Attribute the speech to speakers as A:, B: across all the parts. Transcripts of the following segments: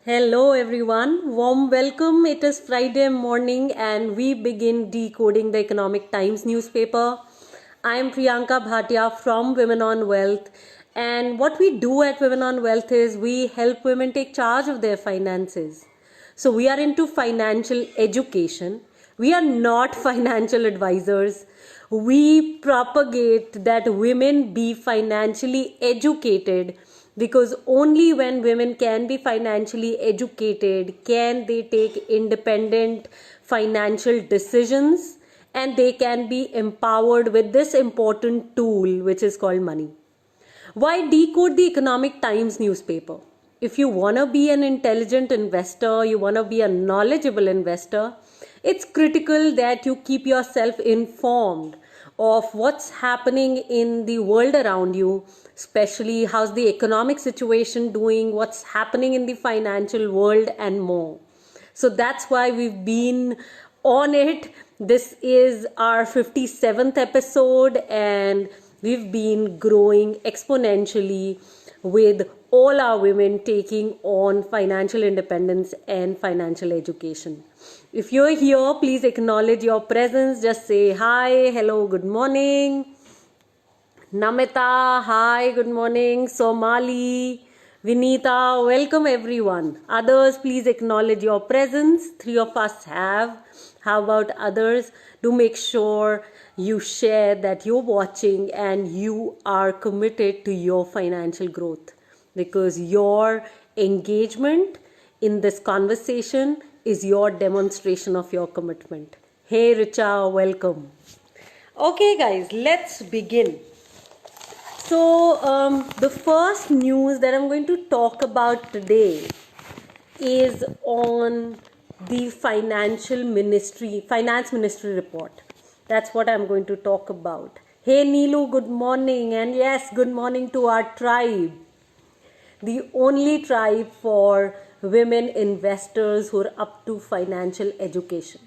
A: Hello everyone, warm welcome. It is Friday morning and we begin decoding the Economic Times newspaper. I am Priyanka Bhatia from Women on Wealth, and what we do at Women on Wealth is we help women take charge of their finances. So we are into financial education. We are not financial advisors. We propagate that women be financially educated, because only when women can be financially educated can they take independent financial decisions, and they can be empowered with this important tool which is called money. Why decode the Economic Times newspaper? If you want to be an intelligent investor, you want to be a knowledgeable investor, it's critical that you keep yourself informed of what's happening in the world around you, especially how's the economic situation doing, what's happening in the financial world, and more. So that's why we've been on it. This is our 57th episode, and we've been growing exponentially with all our women taking on financial independence and financial education. If you're here, please acknowledge your presence. Just say hi, hello, good morning. Namita, hi, good morning. Somali, Vinita, welcome everyone. Others, please acknowledge your presence. 3 of us have. How about others? Do make sure you share that you're watching and you are committed to your financial growth, because your engagement in this conversation is your demonstration of your commitment. Hey Richa, welcome. Okay guys, let's begin. So the first news that I'm going to talk about today is on the finance ministry report. That's what I'm going to talk about. Hey Neelu, good morning. And yes, good morning to our tribe, the only tribe for women investors who are up to financial education.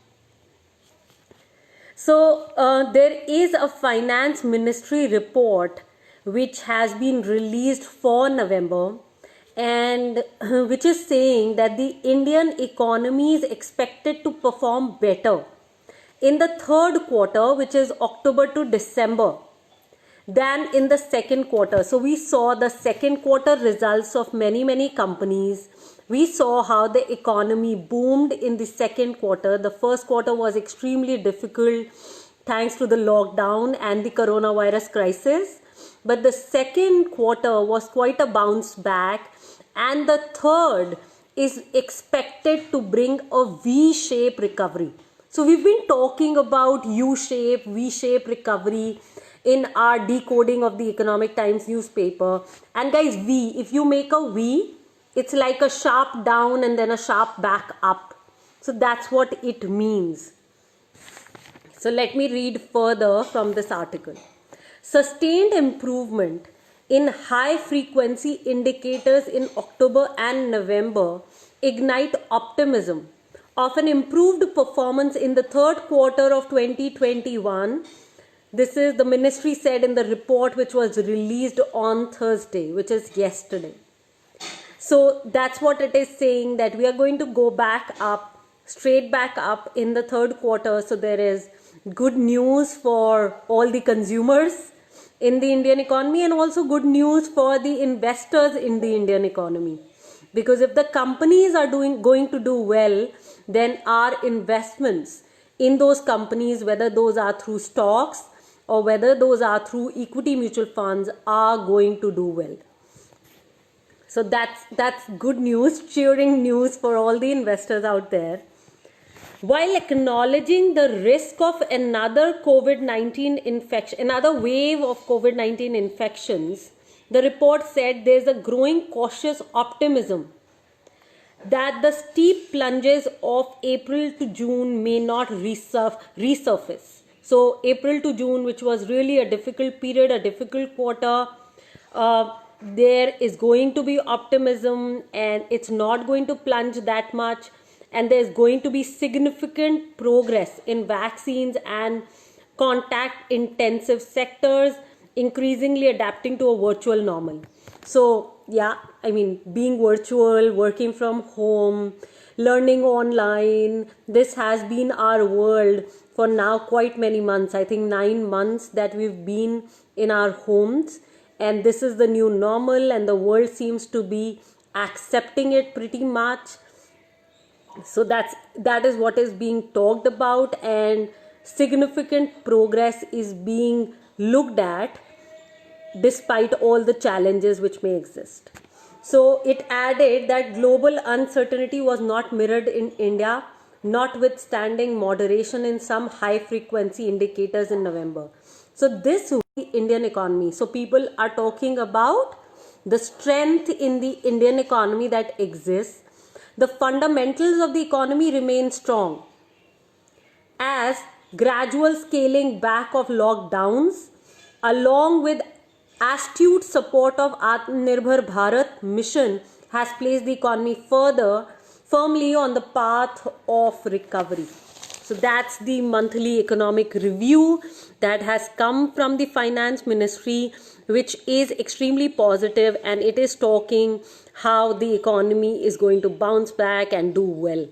A: So there is a finance ministry report which has been released for November, and which is saying that the Indian economy is expected to perform better in the third quarter, which is October to December, than in the second quarter. So we saw the second quarter results of many companies. We saw how the economy boomed in the second quarter. The first quarter was extremely difficult thanks to the lockdown and the coronavirus crisis. But the second quarter was quite a bounce back, and the third is expected to bring a V-shaped recovery. So we've been talking about U-shape, V-shape recovery in our decoding of the Economic Times newspaper. And guys, V, if you make a V, it's like a sharp down and then a sharp back up. So that's what it means. So let me read further from this article. Sustained improvement in high frequency indicators in October and November ignite optimism of an improved performance in the third quarter of 2021. This is the ministry said in the report, which was released on Thursday, which is yesterday. So that's what it is saying, that we are going to go back up, straight back up in the third quarter. So there is good news for all the consumers in the Indian economy, and also good news for the investors in the Indian economy. Because if the companies are going to do well, then our investments in those companies, whether those are through stocks or whether those are through equity mutual funds, are going to do well. So that's good news, cheering news for all the investors out there. While acknowledging the risk of another COVID-19 infection, another wave of COVID-19 infections, the report said there's a growing cautious optimism that the steep plunges of April to June may not resurface. So April to June, which was really a difficult period, a difficult quarter, there is going to be optimism, and it's not going to plunge that much. And there's going to be significant progress in vaccines and contact intensive sectors, increasingly adapting to a virtual normal. So yeah, I mean, being virtual, working from home, learning online, this has been our world for now quite many months. I think 9 months that we've been in our homes, and this is the new normal, and the world seems to be accepting it pretty much. So that is what is being talked about, and significant progress is being looked at despite all the challenges which may exist. So it added that global uncertainty was not mirrored in India, notwithstanding moderation in some high frequency indicators in November. So this Indian economy. So people are talking about the strength in the Indian economy that exists. The fundamentals of the economy remain strong as gradual scaling back of lockdowns, along with astute support of Atmanirbhar Bharat mission, has placed the economy firmly on the path of recovery. So that's the monthly economic review that has come from the finance ministry, which is extremely positive, and it is talking how the economy is going to bounce back and do well.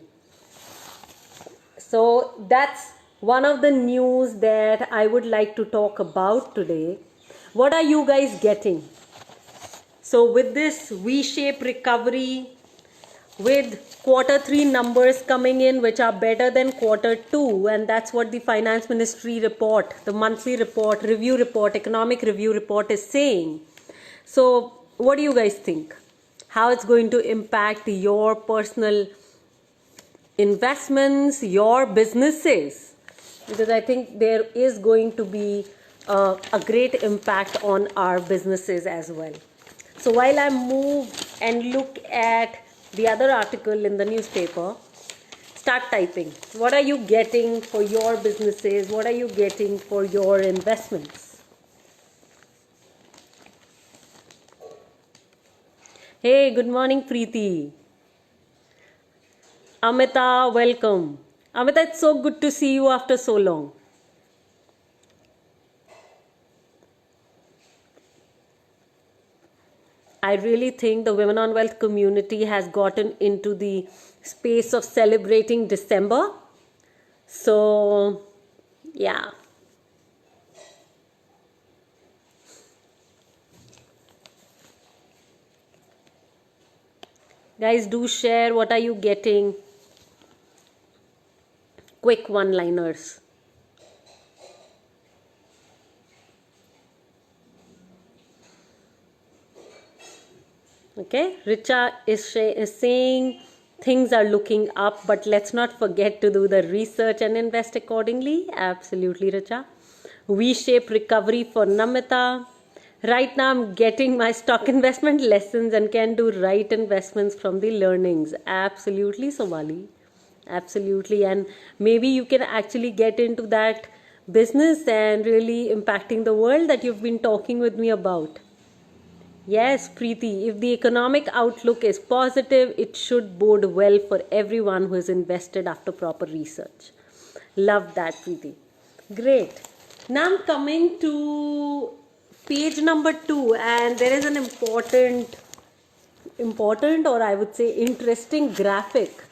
A: So that's one of the news that I would like to talk about today. What are you guys getting? So with this V-shaped recovery, with quarter 3 numbers coming in which are better than quarter 2, and that's what the finance ministry report, the monthly report, review report, economic review report is saying. So what do you guys think? How it's going to impact your personal investments, your businesses? Because I think there is going to be a great impact on our businesses as well. So while I move and look at the other article in the newspaper, start typing. What are you getting for your businesses? What are you getting for your investments? Hey, good morning, Preeti. Amita, welcome. Amita, it's so good to see you after so long. I really think the Women on Wealth community has gotten into the space of celebrating December. So, yeah. Guys, do share what are you getting. Quick one-liners. Okay, Richa is saying things are looking up, but let's not forget to do the research and invest accordingly. Absolutely, Richa. V-shaped recovery for Namita. Right now, I'm getting my stock investment lessons and can do right investments from the learnings. Absolutely, Somali. Absolutely. And maybe you can actually get into that business and really impacting the world that you've been talking with me about. Yes, Preeti, if the economic outlook is positive, it should bode well for everyone who is invested after proper research. Love that, Preeti. Great. Now I'm coming to page number 2, and there is an important, or I would say interesting graphic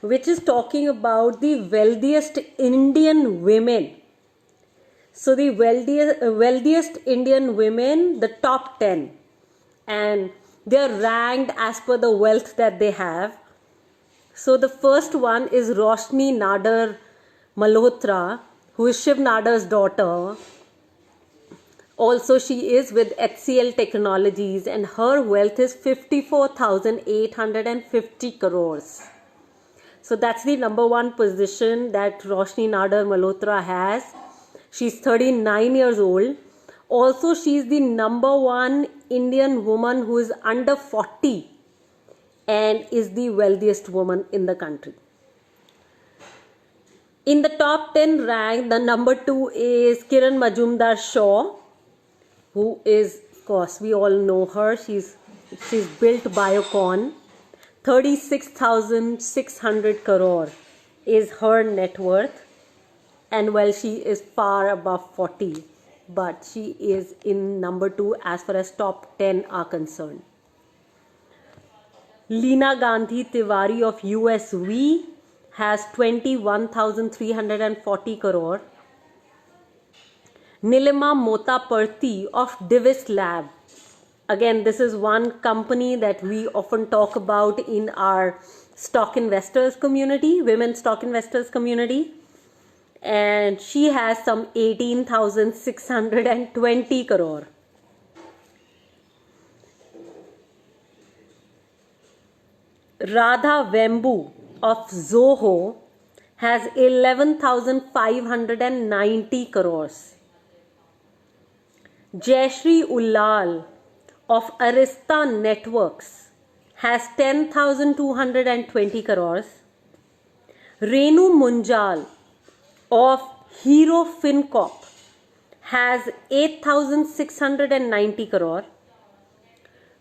A: which is talking about the wealthiest Indian women. So the wealthiest Indian women, the top 10, and they're ranked as per the wealth that they have. So the first one is Roshni Nadar Malhotra, who is Shiv Nadar's daughter. Also, she is with HCL Technologies, and her wealth is 54,850 crores. So that's the number 1 position that Roshni Nadar Malhotra has. She's 39 years old. Also, she is the number 1 Indian woman who is under 40 and is the wealthiest woman in the country. In the top 10 rank, the number 2 is Kiran Majumdar-Shaw, who is, of course, we all know her. She's built Biocon. 36,600 crore is her net worth. And well, she is far above 40. But she is in number 2 as far as top 10 are concerned. Leena Gandhi Tiwari of USV has 21,340 crore. Nilima Motaparthi of Divis Lab. Again, this is one company that we often talk about in our stock investors community, women stock investors community. And she has some 18,620 crore. Radha Vembu of Zoho has 11,590 crores. Jayashree Ullal of Arista Networks has 10,220 crores. Renu Munjal of Hero FinCorp has 8,690 crore.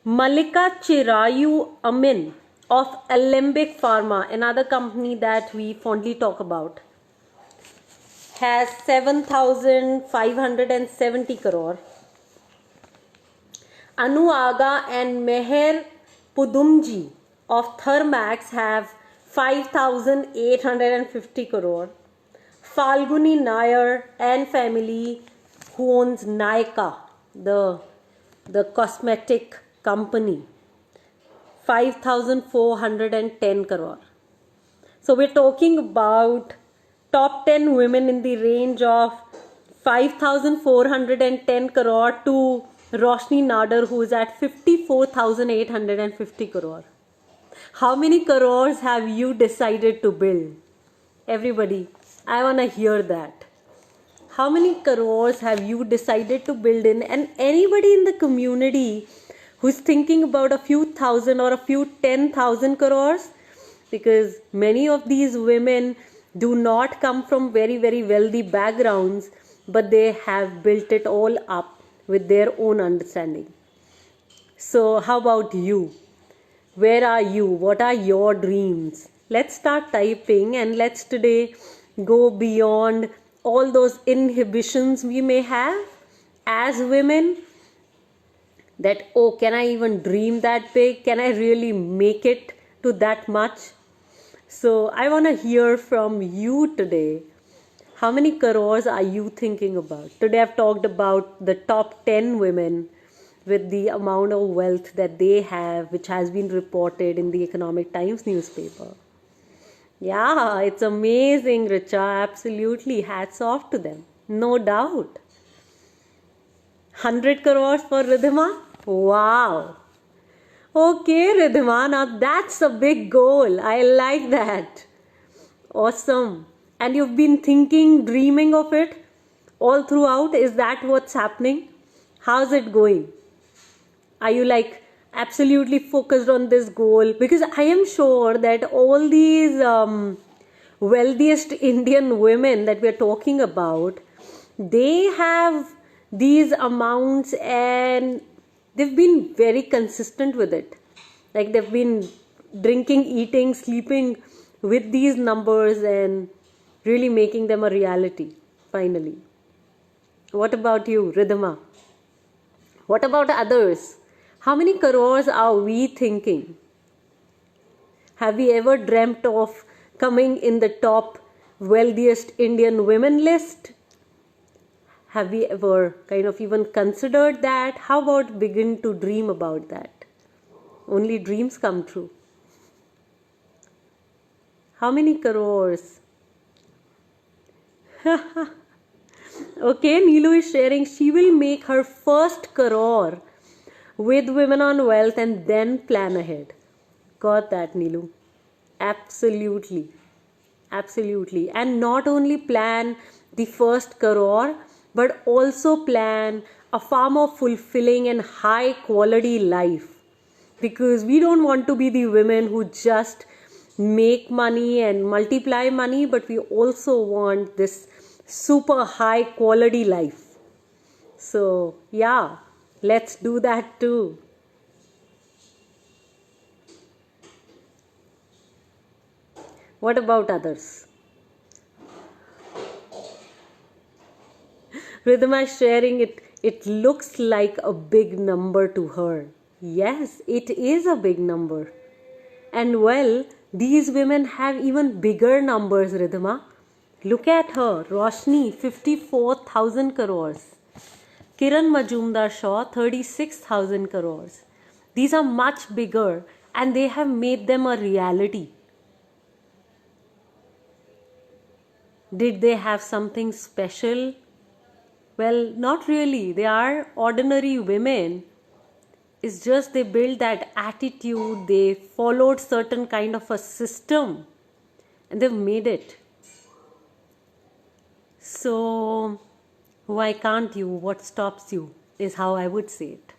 A: Malika Chirayu Amin of Alembic Pharma, another company that we fondly talk about, has 7,570 crore. Anu Aga and Meher Pudumji of Thermax have 5,850 crore. Falguni Nair and family, who owns Nykaa, the cosmetic company, 5,410 crore. So we're talking about top 10 women in the range of 5,410 crore to Roshni Nadar, who is at 54,850 crore. How many crores have you decided to build? Everybody, I want to hear that. How many crores have you decided to build in? And anybody in the community who's thinking about a few thousand or a few 10,000 crores? Because many of these women do not come from very, very wealthy backgrounds, but they have built it all up with their own understanding. So how about you? Where are you? What are your dreams? Let's start typing, and let's today go beyond all those inhibitions we may have as women, that, oh, can I even dream that big? Can I really make it to that much? So I want to hear from you today. How many crores are you thinking about? Today I've talked about the top 10 women with the amount of wealth that they have, which has been reported in the Economic Times newspaper. Yeah, it's amazing, Richa. Absolutely. Hats off to them. No doubt. 100 crores for Ridhima? Wow. Okay, Ridhima. Now that's a big goal. I like that. Awesome. And you've been thinking, dreaming of it all throughout? Is that what's happening? How's it going? Are you like absolutely focused on this goal? Because I am sure that all these wealthiest Indian women that we're talking about, they have these amounts and they've been very consistent with it. Like they've been drinking, eating, sleeping with these numbers and really making them a reality, finally. What about you, Ridhima? What about others? How many crores are we thinking? Have we ever dreamt of coming in the top wealthiest Indian women list? Have we ever kind of even considered that? How about begin to dream about that? Only dreams come true. How many crores? Okay, Neelu is sharing she will make her first crore with Women on Wealth and then plan ahead. Got that, Neelu. Absolutely. Absolutely. And not only plan the first crore, but also plan a far more fulfilling and high quality life. Because we don't want to be the women who just make money and multiply money, but we also want this super high quality life. So yeah, let's do that too. What about others? Ridhima is sharing it looks like a big number to her. Yes, it is a big number. And well, these women have even bigger numbers, Ridhima. Look at her, Roshni, 54,000 crores. Kiran Majumdar Shaw, 36,000 crores. These are much bigger and they have made them a reality. Did they have something special? Well, not really. They are ordinary women. It's just they built that attitude, they followed certain kind of a system and they've made it. So, why can't you? What stops you? Is how I would say it.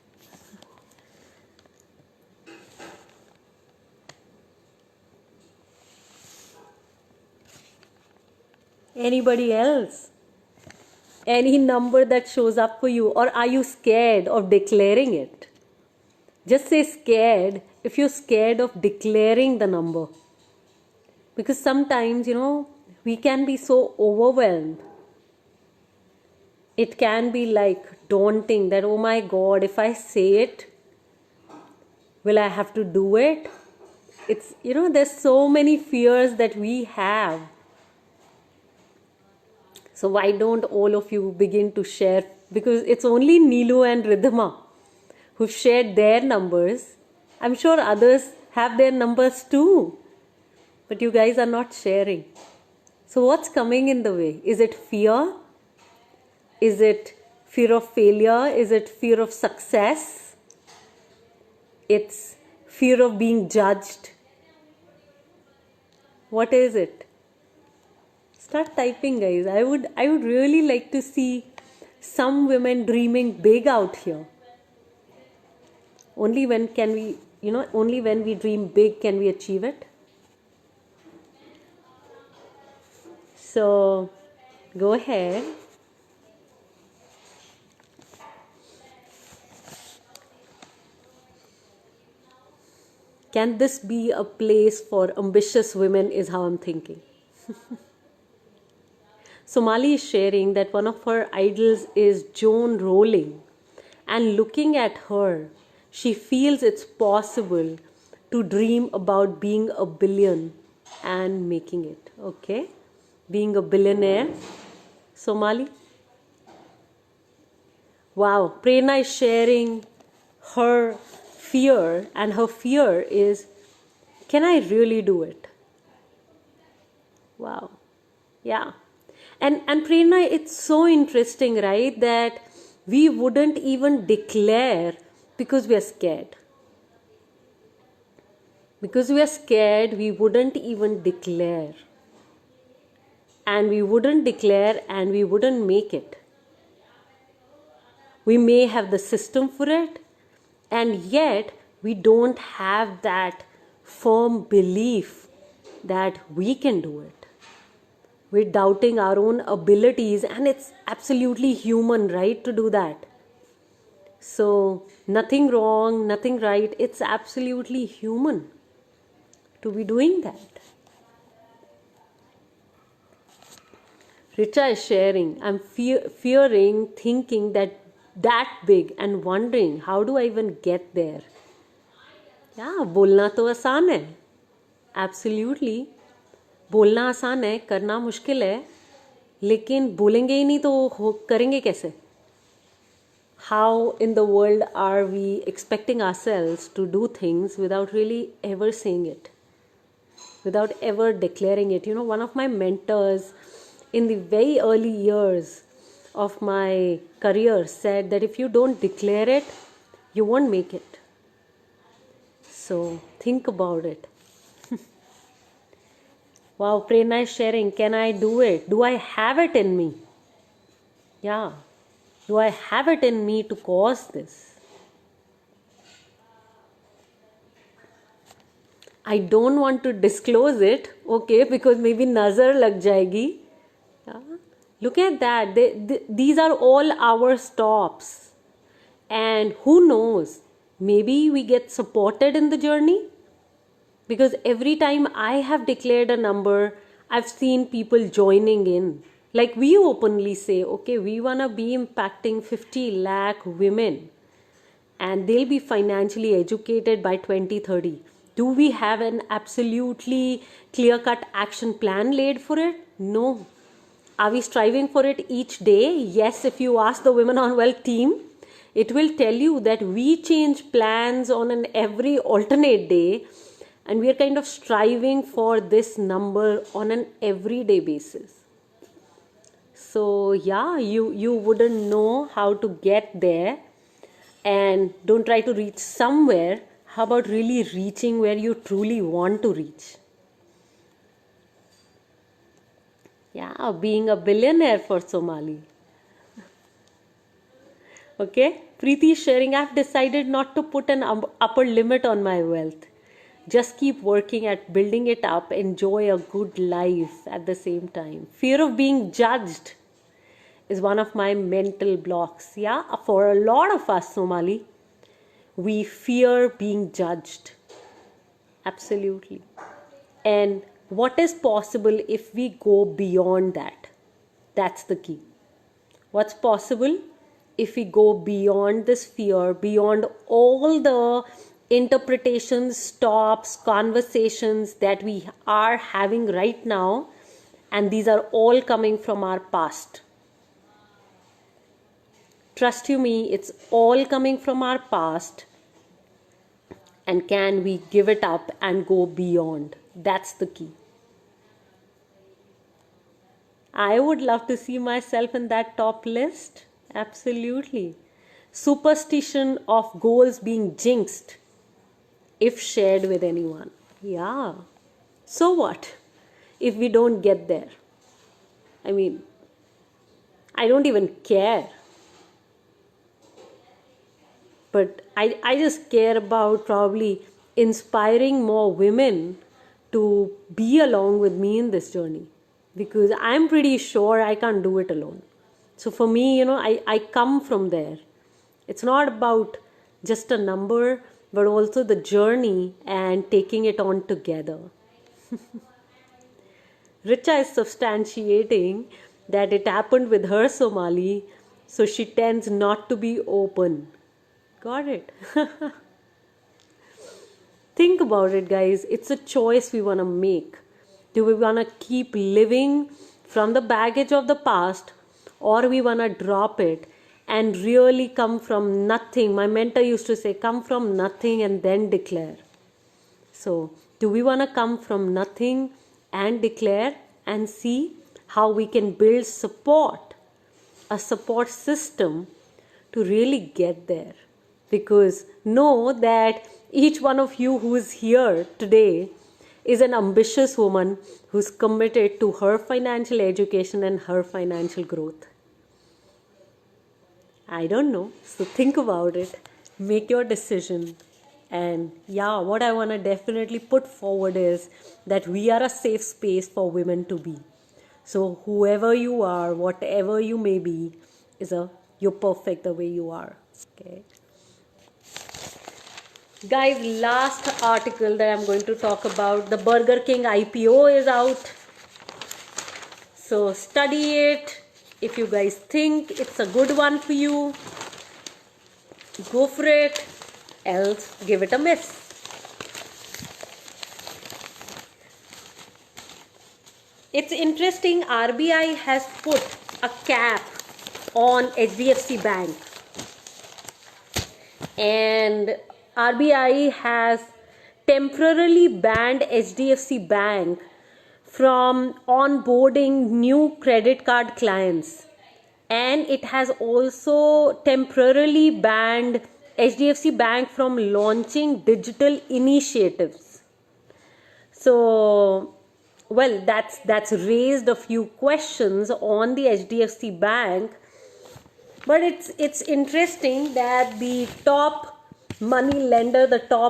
A: Anybody else? Any number that shows up for you, or are you scared of declaring it? Just say scared if you're scared of declaring the number. Because sometimes, we can be so overwhelmed. It can be like daunting that, oh my God, if I say it, will I have to do it? It's, there's so many fears that we have. So why don't all of you begin to share? Because it's only Neelu and Ridhima who've shared their numbers. I'm sure others have their numbers too. But you guys are not sharing. So what's coming in the way? Is it fear? Is it fear of failure? Is it fear of success? It's fear of being judged. What is it? Start typing, guys. I would really like to see some women dreaming big out here. Only when can we, only when we dream big can we achieve it. So, go ahead. Can this be a place for ambitious women is how I'm thinking. Somali is sharing that one of her idols is Joan Rowling, and looking at her, she feels it's possible to dream about being a billion and making it. Okay? Being a billionaire. Somali? Wow, Prerna is sharing her fear, and her fear is, can I really do it? Wow. Yeah. And Prerna, it's so interesting, right, that we wouldn't even declare because we are scared. Because we are scared, we wouldn't even declare. And we wouldn't declare and we wouldn't make it. We may have the system for it, and yet we don't have that firm belief that we can do it. We're doubting our own abilities, and it's absolutely human, right, to do that. So, nothing wrong, nothing right. It's absolutely human to be doing that. Richa is sharing, I'm fearing thinking that big and wondering, how do I even get there? Yeah, बोलना तो आसान है. Absolutely. बोलना आसान है, करना मुश्किल है, लेकिन बोलेंगे ही नहीं तो करेंगे कैसे? How in the world are we expecting ourselves to do things without really ever saying it? Without ever declaring it? One of my mentors in the very early years of my career said that if you don't declare it, you won't make it. So think about it. Wow, Prerna is sharing, can I do it? Do I have it in me? Yeah. Do I have it in me to cause this? I don't want to disclose it, okay, because maybe nazar lag jayegi. Yeah. Look at that. These are all our stops. And who knows, maybe we get supported in the journey. Because every time I have declared a number, I've seen people joining in. Like we openly say, okay, we want to be impacting 50 lakh women and they'll be financially educated by 2030. Do we have an absolutely clear-cut action plan laid for it? No. Are we striving for it each day? Yes, if you ask the Women on Wealth team, it will tell you that we change plans on an every alternate day, and we are kind of striving for this number on an everyday basis. So yeah, you wouldn't know how to get there, and don't try to reach somewhere. How about really reaching where you truly want to reach? Yeah, being a billionaire for Somali. Okay, Preeti is sharing, I've decided not to put an upper limit on my wealth. Just keep working at building it up, enjoy a good life at the same time. Fear of being judged is one of my mental blocks. Yeah, for a lot of us Somali, we fear being judged. Absolutely. And what is possible if we go beyond that? That's the key. What's possible if we go beyond this fear, beyond all the interpretations, stops, conversations that we are having right now, and these are all coming from our past. Trust you me, it's all coming from our past. And can we give it up and go beyond? That's the key. I would love to see myself in that top list. Absolutely. Superstition of goals being jinxed if shared with anyone. Yeah. So what if we don't get there? I mean, I don't even care. But I just care about probably inspiring more women to be along with me in this journey, because I'm pretty sure I can't do it alone. So for me, I come from there. It's not about just a number, but also the journey and taking it on together. Richa is substantiating that it happened with her Somali, so she tends not to be open. Got it. Think about it, guys. It's a choice we want to make. Do we want to keep living from the baggage of the past, or we want to drop it and really come from nothing? My mentor used to say, come from nothing and then declare. So, do we want to come from nothing and declare and see how we can build a support system to really get there? Because know that each one of you who is here today is an ambitious woman who's committed to her financial education and her financial growth. I don't know. So think about it. Make your decision. And yeah, what I want to definitely put forward is that we are a safe space for women to be. So whoever you are, whatever you may be, you're perfect the way you are. Okay. Guys, last article that I'm going to talk about, the Burger King IPO is out. So study it. If you guys think it's a good one for you, go for it. Else, give it a miss. It's interesting, RBI has put a cap on HDFC Bank. And RBI has temporarily banned HDFC Bank from onboarding new credit card clients. And it has also temporarily banned HDFC Bank from launching digital initiatives. So, well, that's raised a few questions on the HDFC Bank. But it's interesting that the top money lender,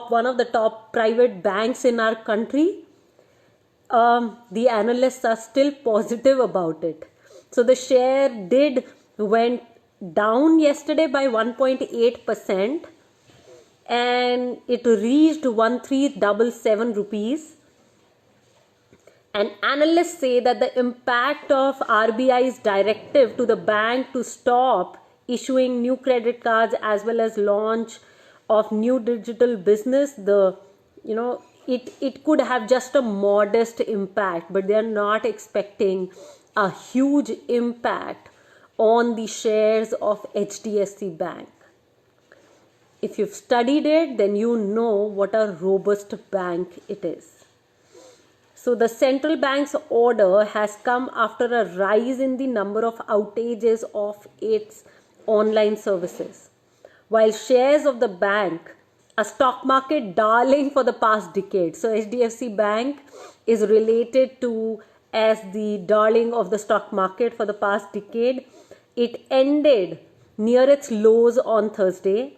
A: one of the top private banks in our country, the analysts are still positive about it. So the share went down yesterday by 1.8%, and it reached 1377 rupees. And analysts say that the impact of RBI's directive to the bank to stop issuing new credit cards as well as launch of new digital business, it could have just a modest impact, but they are not expecting a huge impact on the shares of HDFC Bank. If you've studied it, then you know what a robust bank it is. So the central bank's order has come after a rise in the number of outages of its online services. While shares of the bank, a stock market darling for the past decade, so HDFC Bank is related to as the darling of the stock market for the past decade. It ended near its lows on Thursday,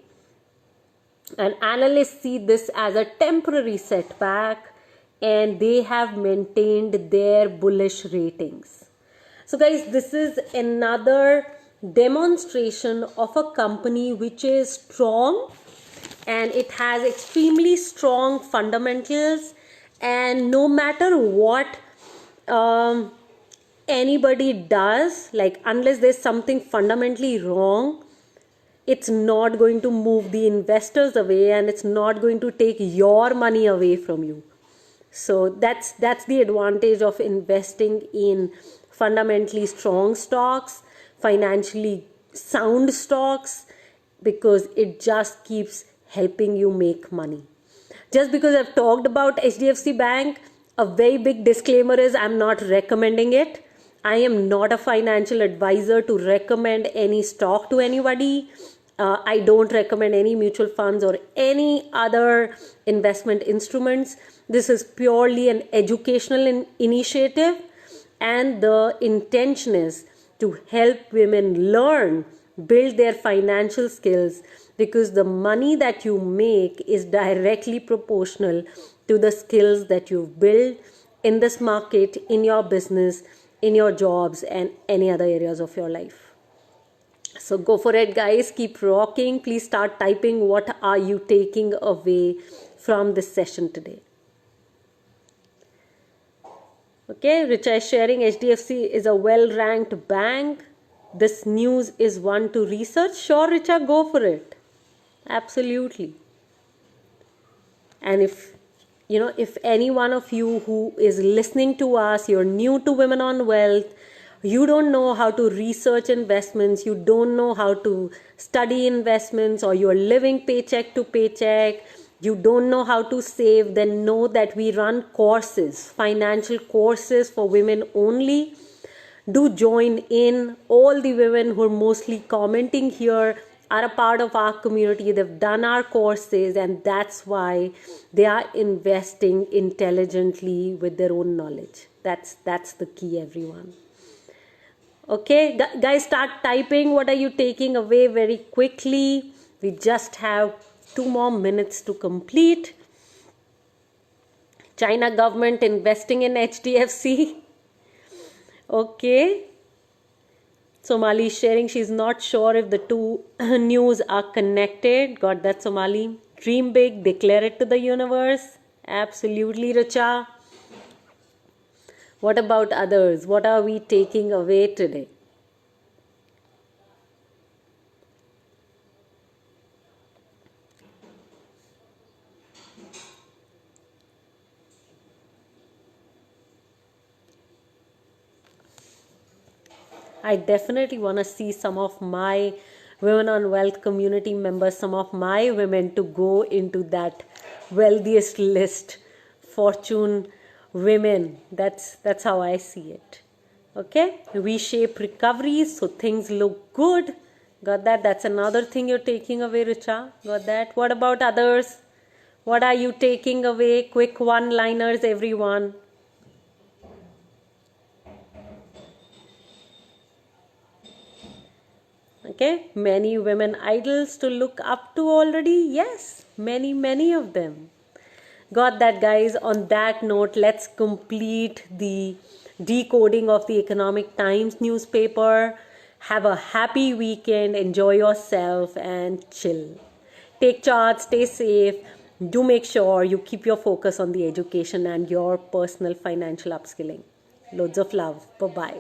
A: and analysts see this as a temporary setback, and they have maintained their bullish ratings. So guys, this is another demonstration of a company which is strong, and it has extremely strong fundamentals, and no matter what anybody does, like unless there's something fundamentally wrong, it's not going to move the investors away, and it's not going to take your money away from you. So that's the advantage of investing in fundamentally strong stocks, financially sound stocks, because it just keeps helping you make money. Just because I've talked about HDFC Bank, a very big disclaimer is I'm not recommending it. I am not a financial advisor to recommend any stock to anybody. I don't recommend any mutual funds or any other investment instruments. This is purely an educational initiative, and the intention is to help women learn, build their financial skills, because the money that you make is directly proportional to the skills that you've built in this market, in your business, in your jobs, and any other areas of your life. So go for it, guys. Keep rocking. Please start typing what are you taking away from this session today. Okay, Richa is sharing HDFC is a well-ranked bank. This news is one to research. Sure, Richa, go for it. Absolutely. And if any one of you who is listening to us, you're new to Women on Wealth, you don't know how to research investments, you don't know how to study investments, or you're living paycheck to paycheck, you don't know how to save, then know that we run courses, financial courses for women only. Do join in. All the women who are mostly commenting here are a part of our community. They've done our courses, and that's why they are investing intelligently with their own knowledge. That's the key, everyone. Okay, guys, start typing. What are you taking away very quickly? We just have 2 more minutes to complete. China government investing in HDFC. Okay. Somali is sharing she's not sure if the two news are connected. Got that, Somali? Dream big, declare it to the universe. Absolutely, Richa. What about others? What are we taking away today? I definitely want to see some of my Women on Wealth community members, some of my women, to go into that wealthiest list, Fortune women. That's how I see it. Okay, V-shape recovery, so things look good. Got that? That's another thing you're taking away, Richa. Got that? What about others? What are you taking away? Quick one-liners, everyone. Okay, many women idols to look up to already. Yes, many of them. Got that, guys. On that note, let's complete the decoding of the Economic Times newspaper. Have a happy weekend. Enjoy yourself and chill. Take charge. Stay safe. Do make sure you keep your focus on the education and your personal financial upskilling. Loads of love. Bye-bye.